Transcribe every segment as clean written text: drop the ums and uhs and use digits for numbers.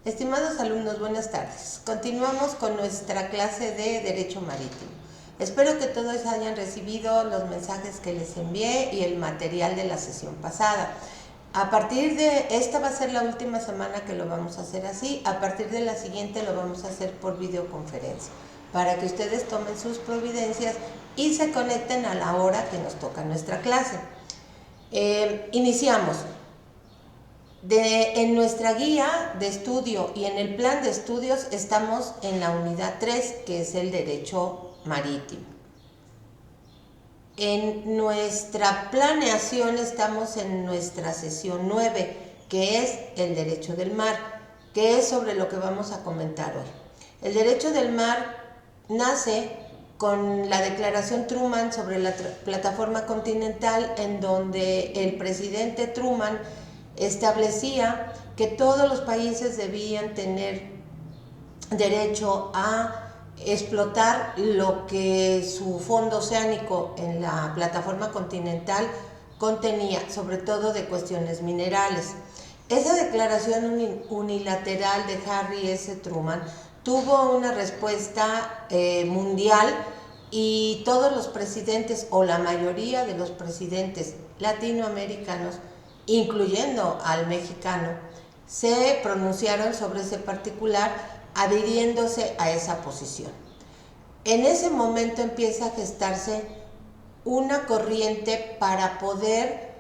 Estimados alumnos, buenas tardes. Continuamos con nuestra clase de Derecho Marítimo. Espero que todos hayan recibido los mensajes que les envié y el material de la sesión pasada. A partir de esta va a ser la última semana que lo vamos a hacer así. A partir de la siguiente lo vamos a hacer por videoconferencia, para que ustedes tomen sus providencias y se conecten a la hora que nos toca nuestra clase. Iniciamos. En nuestra guía de estudio y en el plan de estudios estamos en la unidad 3, que es el derecho marítimo. En nuestra planeación estamos en nuestra sesión 9, que es el derecho del mar, que es sobre lo que vamos a comentar hoy. El derecho del mar nace con la declaración Truman sobre la plataforma continental, en donde el presidente Truman establecía que todos los países debían tener derecho a explotar lo que su fondo oceánico en la plataforma continental contenía, sobre todo de cuestiones minerales. Esa declaración unilateral de Harry S. Truman tuvo una respuesta mundial, y todos los presidentes, o la mayoría de los presidentes latinoamericanos, incluyendo al mexicano, se pronunciaron sobre ese particular, adhiriéndose a esa posición. En ese momento empieza a gestarse una corriente para poder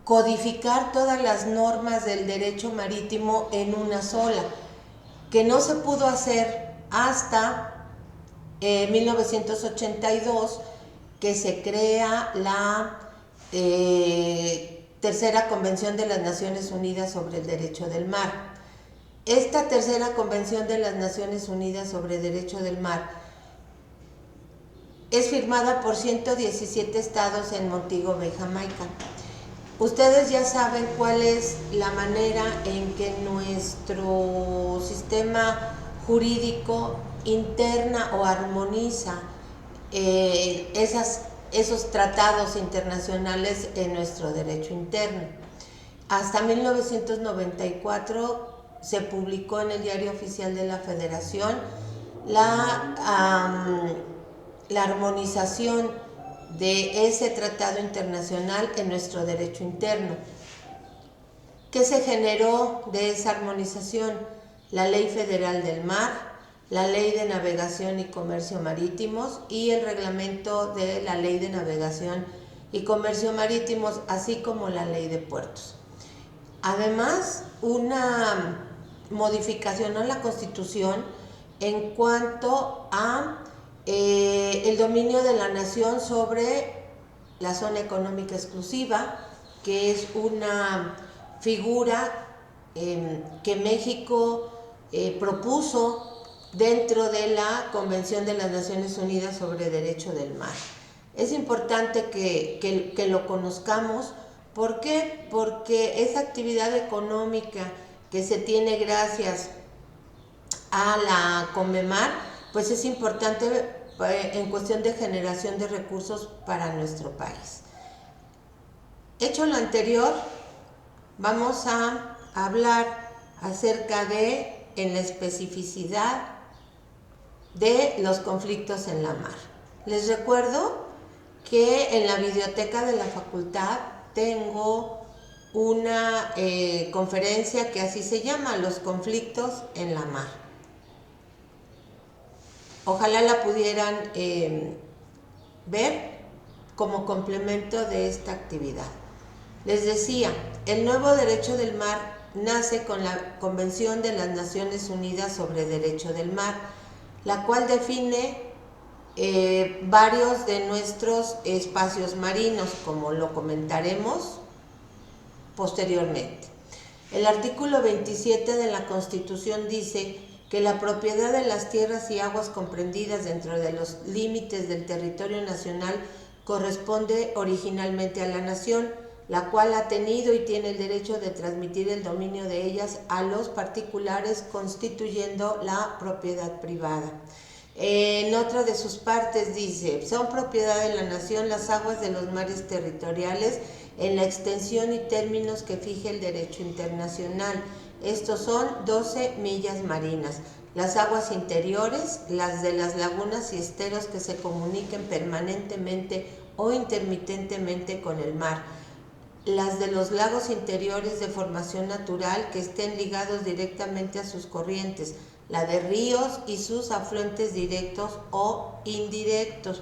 codificar todas las normas del derecho marítimo en una sola, que no se pudo hacer hasta 1982, que se crea la Tercera Convención de las Naciones Unidas sobre el Derecho del Mar. Esta Tercera Convención de las Naciones Unidas sobre el Derecho del Mar es firmada por 117 estados en Montego Bay, Jamaica. Ustedes ya saben cuál es la manera en que nuestro sistema jurídico interna o armoniza esos tratados internacionales en nuestro derecho interno. Hasta 1994 se publicó en el Diario Oficial de la Federación la armonización de ese tratado internacional en nuestro derecho interno. ¿Qué se generó de esa armonización? La Ley Federal del Mar, la Ley de Navegación y Comercio Marítimos y el Reglamento de la Ley de Navegación y Comercio Marítimos, así como la Ley de Puertos. Además, una modificación a la Constitución en cuanto a el dominio de la nación sobre la zona económica exclusiva, que es una figura que México propuso dentro de la Convención de las Naciones Unidas sobre Derecho del Mar. Es importante que lo conozcamos. ¿Por qué? Porque esa actividad económica que se tiene gracias a la CONMEMAR, pues es importante en cuestión de generación de recursos para nuestro país. Hecho lo anterior, vamos a hablar acerca de, en la especificidad, de los conflictos en la mar. Les recuerdo que en la biblioteca de la facultad tengo una conferencia que así se llama, Los conflictos en la mar. Ojalá la pudieran ver como complemento de esta actividad. Les decía, el nuevo derecho del mar nace con la Convención de las Naciones Unidas sobre Derecho del Mar, la cual define varios de nuestros espacios marinos, como lo comentaremos posteriormente. El artículo 27 de la Constitución dice que la propiedad de las tierras y aguas comprendidas dentro de los límites del territorio nacional corresponde originalmente a la nación, la cual ha tenido y tiene el derecho de transmitir el dominio de ellas a los particulares, constituyendo la propiedad privada. En otra de sus partes dice: son propiedad de la nación las aguas de los mares territoriales en la extensión y términos que fije el derecho internacional, Estos son 12 millas marinas. Las aguas interiores, las de las lagunas y esteros que se comuniquen permanentemente o intermitentemente con el mar. Las de los lagos interiores de formación natural que estén ligados directamente a sus corrientes, la de ríos y sus afluentes directos o indirectos.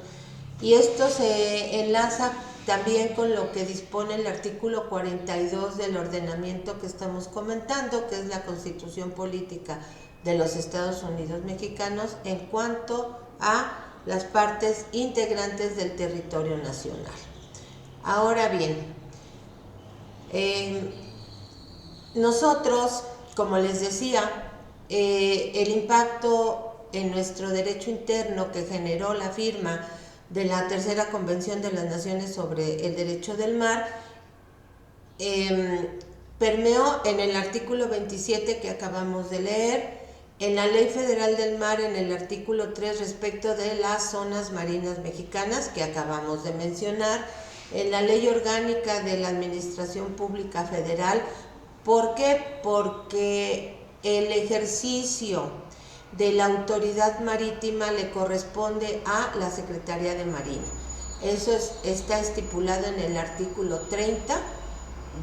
Y esto se enlaza también con lo que dispone el artículo 42 del ordenamiento que estamos comentando, que es la Constitución Política de los Estados Unidos Mexicanos en cuanto a las partes integrantes del territorio nacional. Ahora bien, nosotros, como les decía, el impacto en nuestro derecho interno que generó la firma de la Tercera Convención de las Naciones sobre el Derecho del Mar, permeó en el artículo 27 que acabamos de leer, en la Ley Federal del Mar en el artículo 3 respecto de las zonas marinas mexicanas que acabamos de mencionar, en la Ley Orgánica de la Administración Pública Federal. ¿Por qué? Porque el ejercicio de la autoridad marítima le corresponde a la Secretaría de Marina. Eso está estipulado en el artículo 30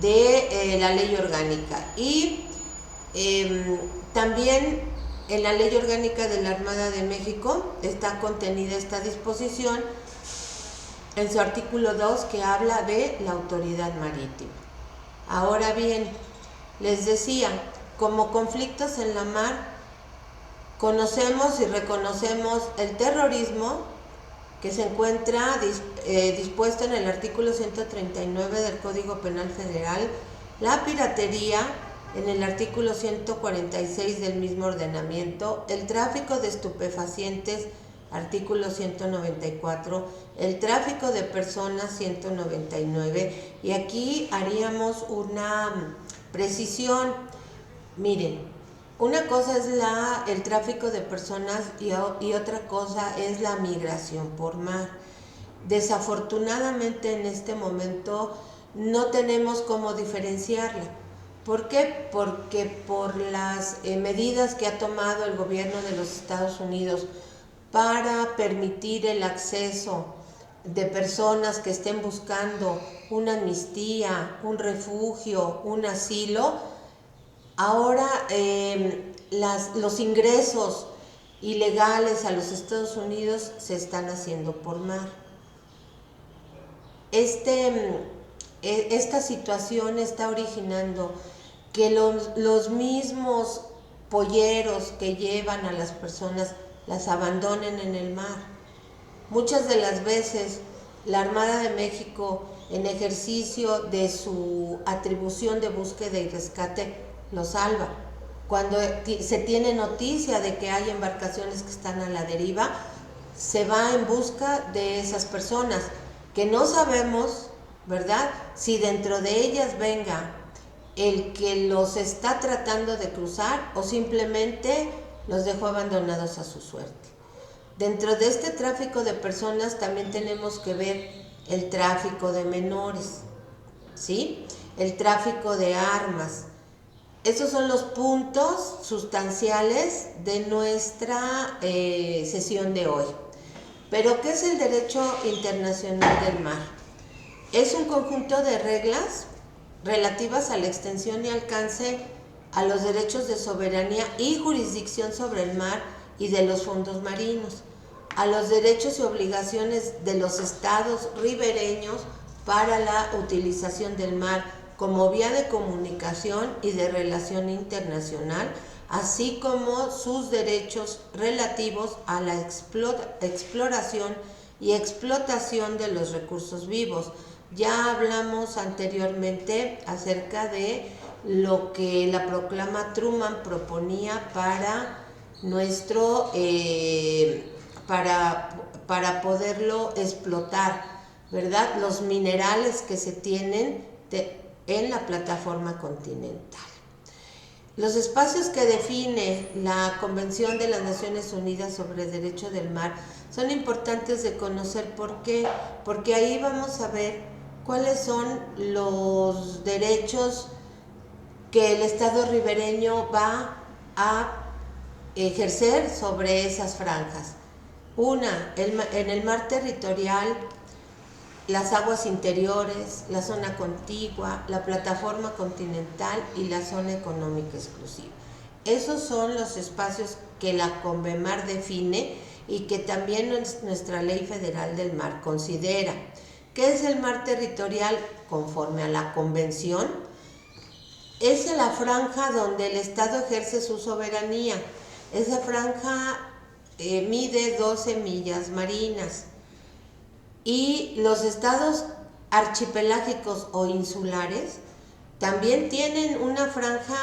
de la Ley Orgánica. Y también en la Ley Orgánica de la Armada de México está contenida esta disposición en su artículo 2 que habla de la autoridad marítima. Ahora bien, les decía, como conflictos en la mar, conocemos y reconocemos el terrorismo que se encuentra dispuesto en el artículo 139 del Código Penal Federal, la piratería en el artículo 146 del mismo ordenamiento, el tráfico de estupefacientes, artículo 194, el tráfico de personas, 199, y aquí haríamos una precisión. Miren, una cosa es el tráfico de personas y otra cosa es la migración por mar. Desafortunadamente en este momento no tenemos cómo diferenciarla. ¿Por qué? Porque por las medidas que ha tomado el gobierno de los Estados Unidos para permitir el acceso de personas que estén buscando una amnistía, un refugio, un asilo, ahora los ingresos ilegales a los Estados Unidos se están haciendo por mar. Esta situación está originando que los mismos polleros que llevan a las personas las abandonen en el mar. Muchas de las veces la Armada de México, en ejercicio de su atribución de búsqueda y rescate, lo salva. Cuando se tiene noticia de que hay embarcaciones que están a la deriva, se va en busca de esas personas, que no sabemos, ¿verdad?, si dentro de ellas venga el que los está tratando de cruzar o simplemente los dejó abandonados a su suerte. Dentro de este tráfico de personas también tenemos que ver el tráfico de menores, ¿sí?, el tráfico de armas. Esos son los puntos sustanciales de nuestra sesión de hoy. Pero, ¿qué es el derecho internacional del mar? Es un conjunto de reglas relativas a la extensión y alcance a los derechos de soberanía y jurisdicción sobre el mar y de los fondos marinos, a los derechos y obligaciones de los estados ribereños para la utilización del mar como vía de comunicación y de relación internacional, así como sus derechos relativos a la exploración y explotación de los recursos vivos. Ya hablamos anteriormente acerca de lo que la proclama Truman proponía para para poderlo explotar, ¿verdad?, los minerales que se tienen en la plataforma continental. Los espacios que define la Convención de las Naciones Unidas sobre el Derecho del Mar son importantes de conocer. ¿Por qué? Porque ahí vamos a ver cuáles son los derechos que el Estado ribereño va a ejercer sobre esas franjas. Una, en el mar territorial, las aguas interiores, la zona contigua, la plataforma continental y la zona económica exclusiva. Esos son los espacios que la CONVEMAR define y que también nuestra Ley Federal del Mar considera. ¿Qué es el mar territorial? Conforme a la Convención, es la franja donde el Estado ejerce su soberanía. Esa franja mide 12 millas marinas. Y los estados archipelágicos o insulares también tienen una franja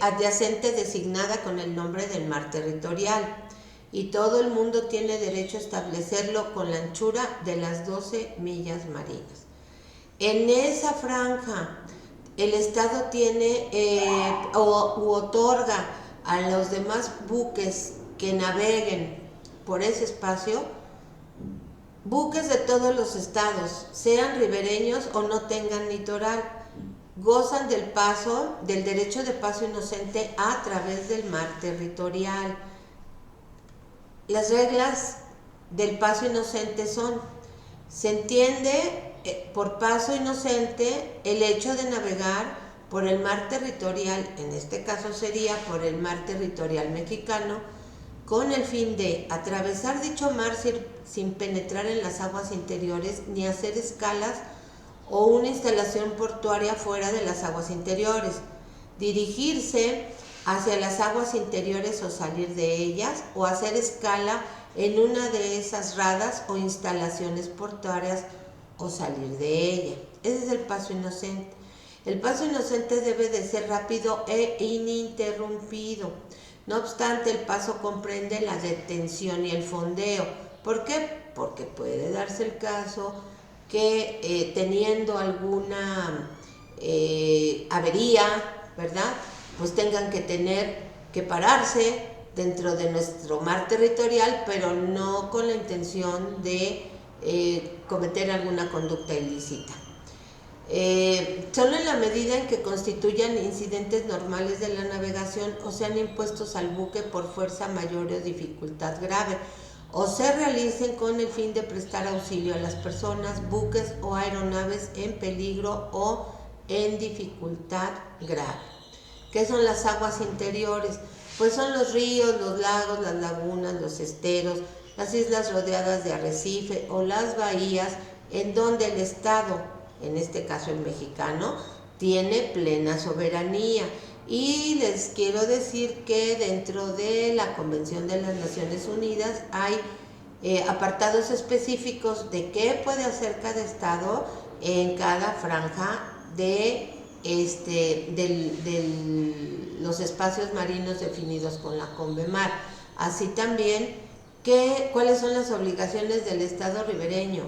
adyacente designada con el nombre del mar territorial, y todo el mundo tiene derecho a establecerlo con la anchura de las 12 millas marinas. En esa franja el Estado tiene u otorga a los demás buques que naveguen por ese espacio, buques de todos los estados, sean ribereños o no tengan litoral, gozan del derecho de paso inocente a través del mar territorial. Las reglas del paso inocente son: se entiende por paso inocente el hecho de navegar por el mar territorial, en este caso sería por el mar territorial mexicano, con el fin de atravesar dicho mar sin penetrar en las aguas interiores ni hacer escalas o una instalación portuaria fuera de las aguas interiores, dirigirse hacia las aguas interiores o salir de ellas, o hacer escala en una de esas radas o instalaciones portuarias o salir de ella. Ese es el paso inocente. El paso inocente debe de ser rápido e ininterrumpido. No obstante, el paso comprende la detención y el fondeo. ¿Por qué? Porque puede darse el caso que teniendo alguna avería, ¿verdad?, pues tengan que pararse dentro de nuestro mar territorial, pero no con la intención de cometer alguna conducta ilícita. Solo en la medida en que constituyan incidentes normales de la navegación o sean impuestos al buque por fuerza mayor o dificultad grave, o se realicen con el fin de prestar auxilio a las personas, buques o aeronaves en peligro o en dificultad grave. ¿Qué son las aguas interiores? Pues son los ríos, los lagos, las lagunas, los esteros, las islas rodeadas de arrecife o las bahías en donde el Estado, en este caso el mexicano, tiene plena soberanía. Y les quiero decir que dentro de la Convención de las Naciones Unidas hay apartados específicos de qué puede hacer cada Estado en cada franja de los espacios marinos definidos con la CONVEMAR. Así también cuáles son las obligaciones del Estado ribereño,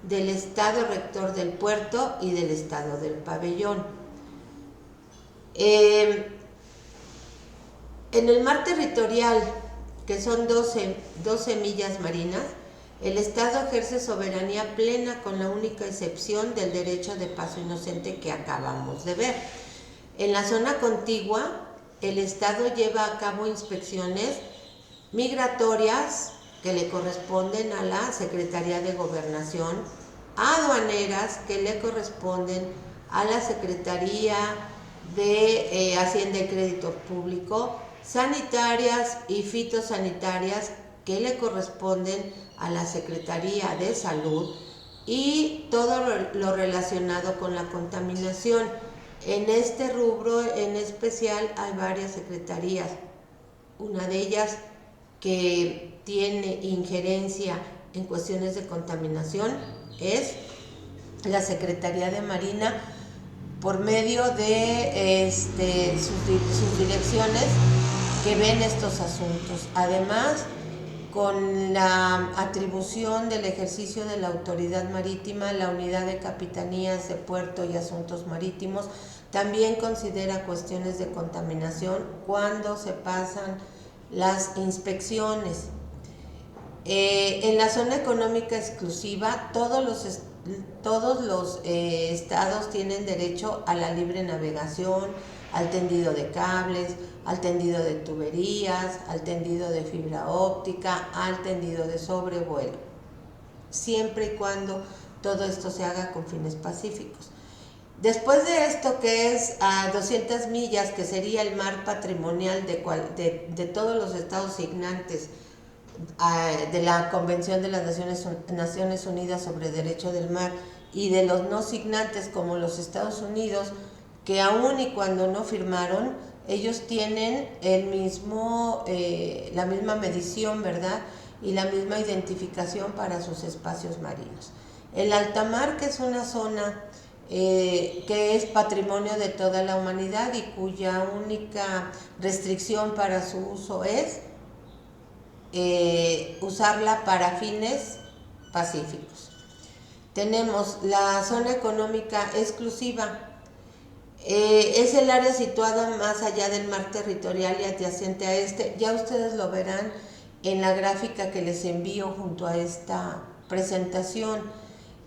del Estado rector del puerto y del Estado del pabellón. En el mar territorial, que son 12 millas marinas, el Estado ejerce soberanía plena con la única excepción del derecho de paso inocente que acabamos de ver. En la zona contigua, el Estado lleva a cabo inspecciones migratorias que le corresponden a la Secretaría de Gobernación, aduaneras que le corresponden a la Secretaría de Hacienda y Crédito Público, sanitarias y fitosanitarias que le corresponden a la Secretaría de Salud, y todo lo relacionado con la contaminación. En este rubro en especial hay varias secretarías. Una de ellas que tiene injerencia en cuestiones de contaminación es la Secretaría de Marina, por medio de sus direcciones que ven estos asuntos. Además, con la atribución del ejercicio de la autoridad marítima, la Unidad de Capitanías de Puerto y Asuntos Marítimos también considera cuestiones de contaminación cuando se pasan las inspecciones. En la zona económica exclusiva, todos los estados tienen derecho a la libre navegación, al tendido de cables, al tendido de tuberías, al tendido de fibra óptica, al tendido de sobrevuelo, siempre y cuando todo esto se haga con fines pacíficos. Después de esto, que es a 200 millas, que sería el mar patrimonial de todos los estados signantes de la Convención de las Naciones Unidas sobre Derecho del Mar, y de los no signantes como los Estados Unidos, que aun y cuando no firmaron, ellos tienen la misma medición, ¿verdad? Y la misma identificación para sus espacios marinos. El alta mar, que es una zona que es patrimonio de toda la humanidad y cuya única restricción para su uso es usarla para fines pacíficos. Tenemos la zona económica exclusiva. Es el área situada más allá del mar territorial y adyacente a este. Ya ustedes lo verán en la gráfica que les envío junto a esta presentación.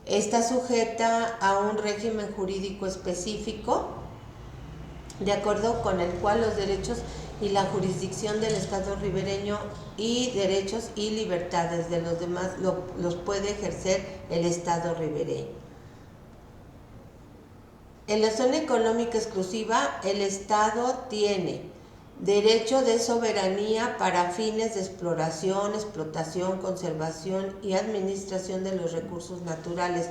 Está sujeta a un régimen jurídico específico, de acuerdo con el cual los derechos y la jurisdicción del Estado ribereño y derechos y libertades de los demás los puede ejercer el Estado ribereño. En la zona económica exclusiva, el Estado tiene derecho de soberanía para fines de exploración, explotación, conservación y administración de los recursos naturales,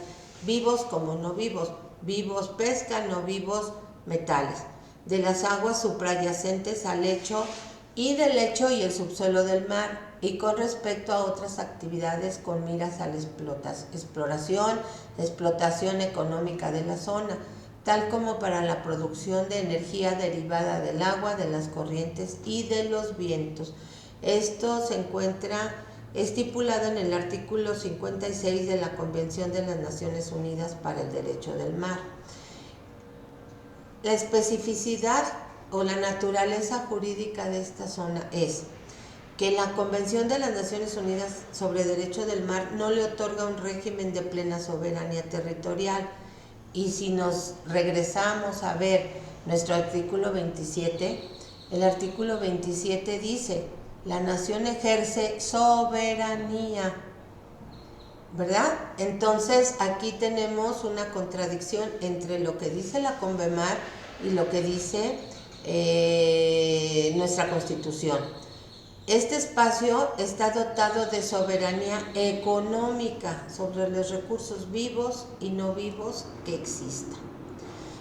vivos como no vivos, vivos pesca, no vivos metales, de las aguas suprayacentes al lecho y del lecho y el subsuelo del mar, y con respecto a otras actividades con miras a la explotación económica de la zona, tal como para la producción de energía derivada del agua, de las corrientes y de los vientos. Esto se encuentra estipulado en el artículo 56 de la Convención de las Naciones Unidas para el Derecho del Mar. La especificidad o la naturaleza jurídica de esta zona es que la Convención de las Naciones Unidas sobre Derecho del Mar no le otorga un régimen de plena soberanía territorial. Y si nos regresamos a ver nuestro artículo 27, el artículo 27 dice: la nación ejerce soberanía, ¿verdad? Entonces aquí tenemos una contradicción entre lo que dice la Convemar y lo que dice nuestra Constitución. Este espacio está dotado de soberanía económica sobre los recursos vivos y no vivos que existan.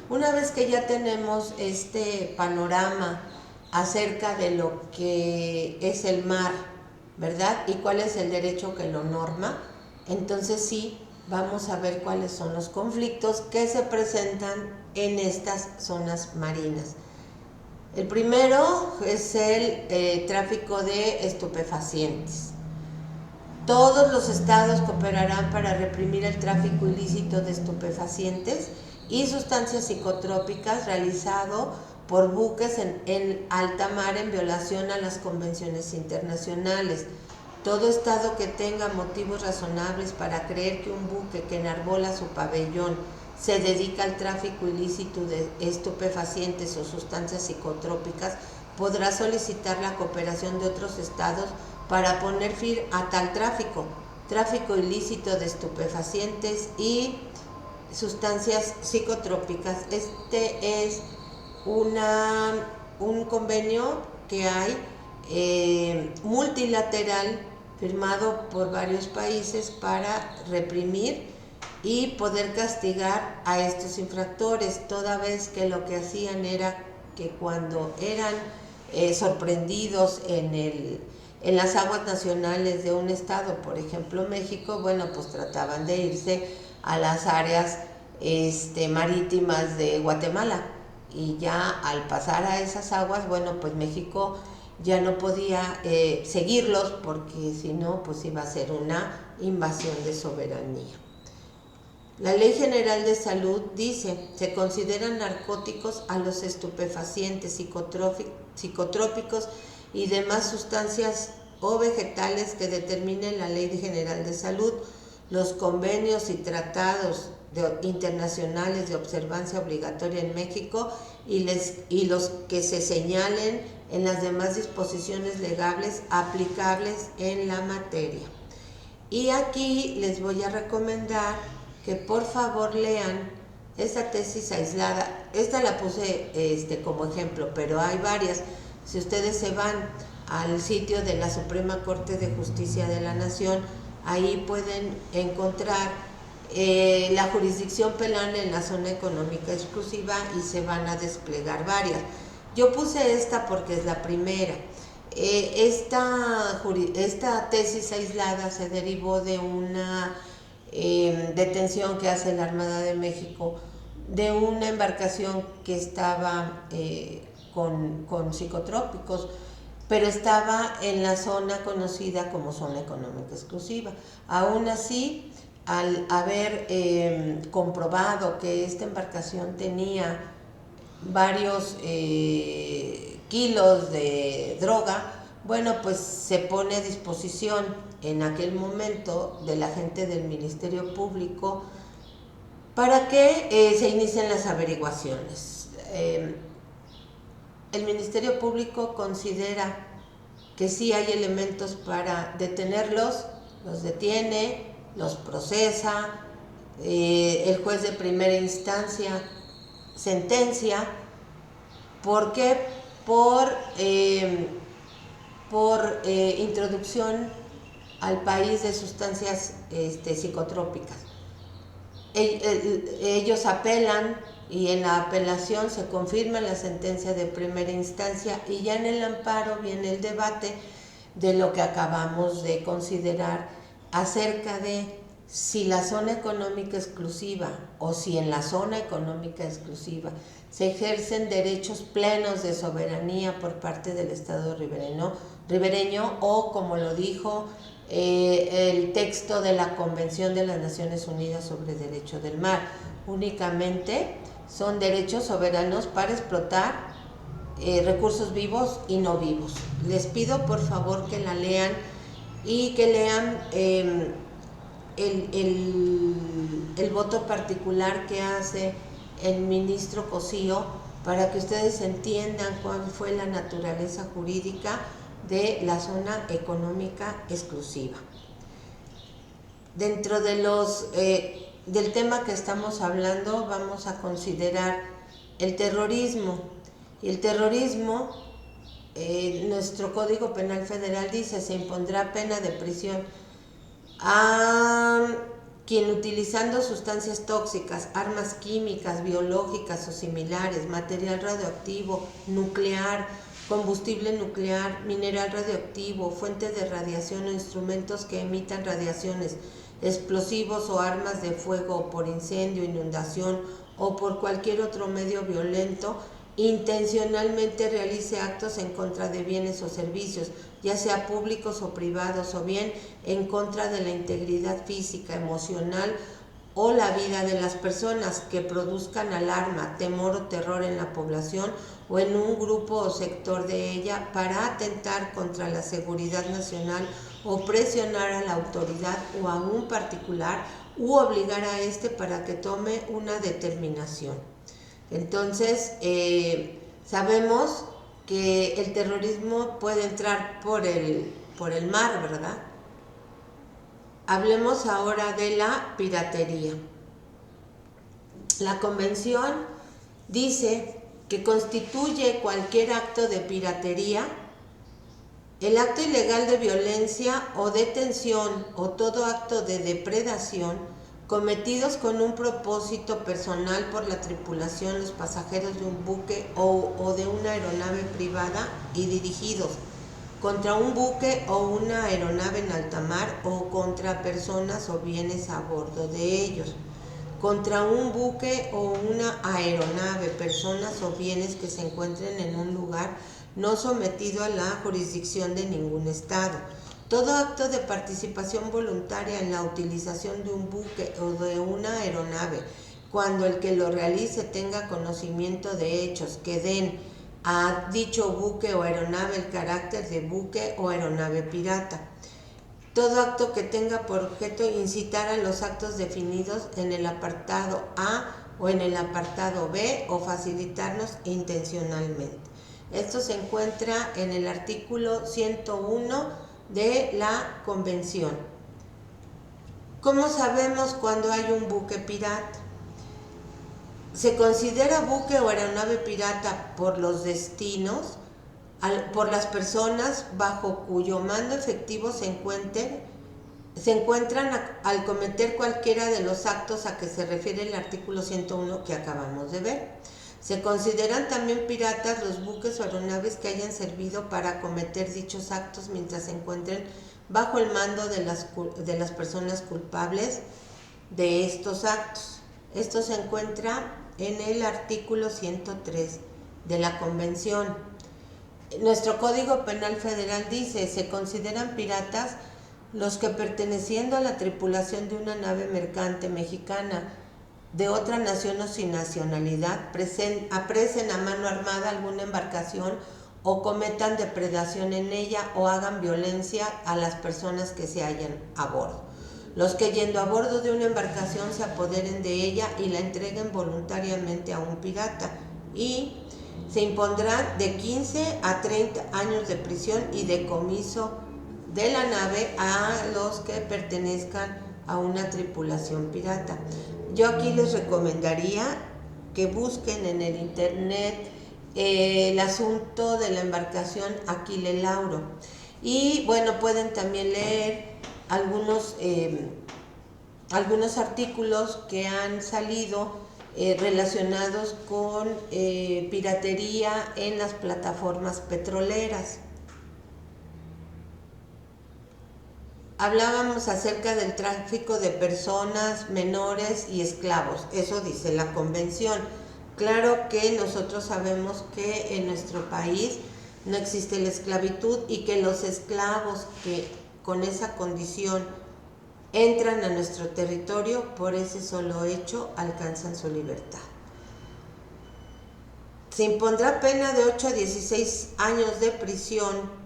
Una vez que ya tenemos este panorama acerca de lo que es el mar, ¿verdad? Y cuál es el derecho que lo norma, entonces sí, vamos a ver cuáles son los conflictos que se presentan en estas zonas marinas. El primero es el tráfico de estupefacientes. Todos los estados cooperarán para reprimir el tráfico ilícito de estupefacientes y sustancias psicotrópicas realizado por buques en alta mar en violación a las convenciones internacionales. Todo estado que tenga motivos razonables para creer que un buque que enarbola su pabellón se dedica al tráfico ilícito de estupefacientes o sustancias psicotrópicas, podrá solicitar la cooperación de otros estados para poner fin a tal tráfico ilícito de estupefacientes y sustancias psicotrópicas. Este es un convenio que hay multilateral firmado por varios países para reprimir y poder castigar a estos infractores, toda vez que lo que hacían era que cuando eran sorprendidos en las aguas nacionales de un estado, por ejemplo México, bueno, pues trataban de irse a las áreas marítimas de Guatemala, y ya al pasar a esas aguas, bueno, pues México ya no podía seguirlos, porque si no, pues iba a ser una invasión de soberanía. La Ley General de Salud dice: se consideran narcóticos a los estupefacientes, psicotrópicos y demás sustancias o vegetales que determine la Ley General de Salud, los convenios y tratados internacionales de observancia obligatoria en México y los que se señalen en las demás disposiciones legales aplicables en la materia. Y aquí les voy a recomendar que por favor lean esta tesis aislada. Esta la puse como ejemplo, pero hay varias. Si ustedes se van al sitio de la Suprema Corte de Justicia de la Nación, ahí pueden encontrar la jurisdicción penal en la zona económica exclusiva y se van a desplegar varias. Yo puse esta porque es la primera. Esta tesis aislada se derivó de una detención que hace la Armada de México de una embarcación que estaba con psicotrópicos, pero estaba en la zona conocida como zona económica exclusiva. Aún así, al haber comprobado que esta embarcación tenía varios kilos de droga, bueno, pues se pone a disposición en aquel momento de la gente del Ministerio Público para que se inicien las averiguaciones. El Ministerio Público considera que sí hay elementos para detenerlos, los detiene, los procesa, el juez de primera instancia sentencia. ¿Por qué? Por introducción al país de sustancias psicotrópicas. Ellos apelan y en la apelación se confirma la sentencia de primera instancia y ya en el amparo viene el debate de lo que acabamos de considerar acerca de si la zona económica exclusiva o si en la zona económica exclusiva se ejercen derechos plenos de soberanía por parte del Estado ribereño o, como lo dijo el texto de la Convención de las Naciones Unidas sobre Derecho del Mar, únicamente son derechos soberanos para explotar recursos vivos y no vivos. Les pido por favor que la lean y que lean el voto particular que hace el ministro Cosío para que ustedes entiendan cuál fue la naturaleza jurídica de la zona económica exclusiva. Dentro de del tema que estamos hablando, vamos a considerar el terrorismo. Y el terrorismo, nuestro Código Penal Federal dice, se impondrá pena de prisión a quien utilizando sustancias tóxicas, armas químicas, biológicas o similares, material radioactivo, nuclear, combustible nuclear, mineral radioactivo, fuente de radiación o instrumentos que emitan radiaciones, explosivos o armas de fuego por incendio, inundación o por cualquier otro medio violento, intencionalmente realice actos en contra de bienes o servicios, ya sea públicos o privados, o bien en contra de la integridad física, emocional o la vida de las personas, que produzcan alarma, temor o terror en la población o en un grupo o sector de ella para atentar contra la seguridad nacional o presionar a la autoridad o a un particular u obligar a éste para que tome una determinación. Entonces, sabemos que el terrorismo puede entrar por el mar, ¿verdad? Hablemos ahora de la piratería. La Convención dice que constituye cualquier acto de piratería el acto ilegal de violencia o detención o todo acto de depredación cometidos con un propósito personal por la tripulación, los pasajeros de un buque o de una aeronave privada y dirigidos contra un buque o una aeronave en alta mar o contra personas o bienes a bordo de ellos, contra un buque o una aeronave, personas o bienes que se encuentren en un lugar no sometido a la jurisdicción de ningún estado. Todo acto de participación voluntaria en la utilización de un buque o de una aeronave, cuando el que lo realice tenga conocimiento de hechos que den a dicho buque o aeronave el carácter de buque o aeronave pirata. todo acto que tenga por objeto incitar a los actos definidos en el apartado A o en el apartado B o facilitarnos intencionalmente. Esto se encuentra en el artículo 101 de la Convención. ¿Cómo sabemos cuando hay un buque pirata? Se considera buque o aeronave pirata por los destinos, por las personas bajo cuyo mando efectivo se encuentran al cometer cualquiera de los actos a que se refiere el artículo 101 que acabamos de ver. Se consideran también piratas los buques o aeronaves que hayan servido para cometer dichos actos mientras se encuentren bajo el mando de las personas culpables de estos actos. Esto se encuentra en el artículo 103 de la Convención. Nuestro Código Penal Federal dice: se consideran piratas los que, perteneciendo a la tripulación de una nave mercante mexicana de otra nación o sin nacionalidad, apresen a mano armada alguna embarcación o cometan depredación en ella o hagan violencia a las personas que se hallan a bordo. Los que, yendo a bordo de una embarcación, se apoderen de ella y la entreguen voluntariamente a un pirata, y se impondrán de 15 a 30 años de prisión y decomiso de la nave a los que pertenezcan a una tripulación pirata. Yo aquí les recomendaría que busquen en el internet el asunto de la embarcación Aquile Lauro, y bueno, pueden también leer algunos artículos que han salido relacionados con piratería en las plataformas petroleras. Hablábamos acerca del tráfico de personas, menores y esclavos. Eso dice la Convención. Claro que nosotros sabemos que en nuestro país no existe la esclavitud y que los esclavos que con esa condición entran a nuestro territorio, por ese solo hecho alcanzan su libertad. Se impondrá pena de 8 a 16 años de prisión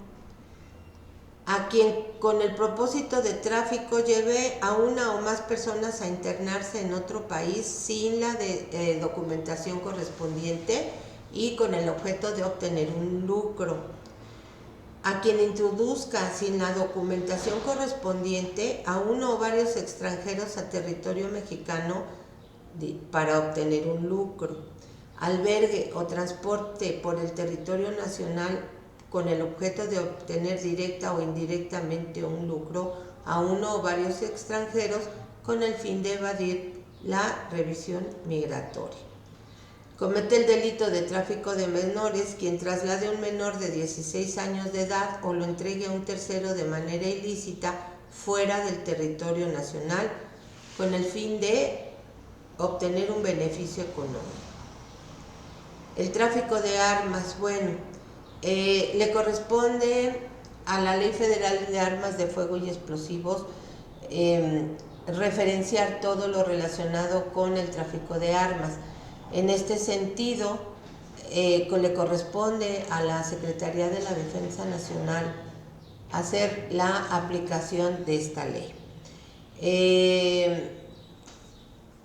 a quien, con el propósito de tráfico, lleve a una o más personas a internarse en otro país sin la documentación correspondiente y con el objeto de obtener un lucro. A quien introduzca sin la documentación correspondiente a uno o varios extranjeros a territorio mexicano para obtener un lucro. Albergue o transporte por el territorio nacional con el objeto de obtener directa o indirectamente un lucro a uno o varios extranjeros con el fin de evadir la revisión migratoria. Comete el delito de tráfico de menores quien traslade a un menor de 16 años de edad o lo entregue a un tercero de manera ilícita fuera del territorio nacional con el fin de obtener un beneficio económico. El tráfico de armas, bueno, le corresponde a la Ley Federal de Armas de Fuego y Explosivos referenciar todo lo relacionado con el tráfico de armas. En este sentido, le corresponde a la Secretaría de la Defensa Nacional hacer la aplicación de esta ley.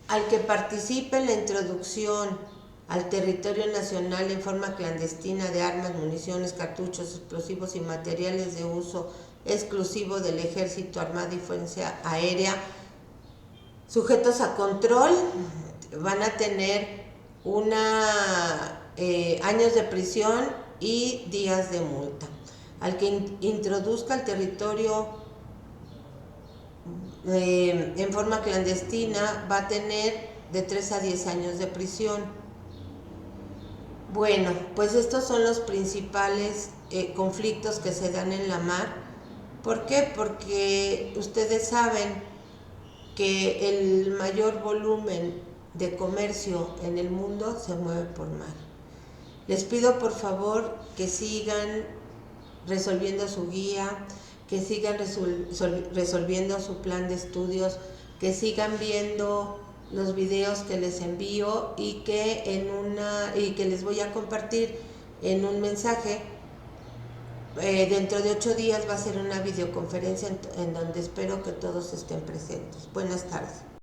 Al que participe en la introducción al territorio nacional en forma clandestina de armas, municiones, cartuchos, explosivos y materiales de uso exclusivo del Ejército, Armada y Fuerza Aérea, sujetos a control, van a tener años de prisión y días de multa. Al que introduzca al territorio en forma clandestina va a tener de 3 a 10 años de prisión. Bueno, pues estos son los principales conflictos que se dan en la mar. ¿Por qué? Porque ustedes saben que el mayor volumen de comercio en el mundo se mueve por mar. Les pido por favor que sigan resolviendo su guía, que sigan resolviendo su plan de estudios, que sigan viendo los videos que les envío y que les voy a compartir en un mensaje Dentro de 8 días va a ser una videoconferencia en donde espero que todos estén presentes. Buenas tardes.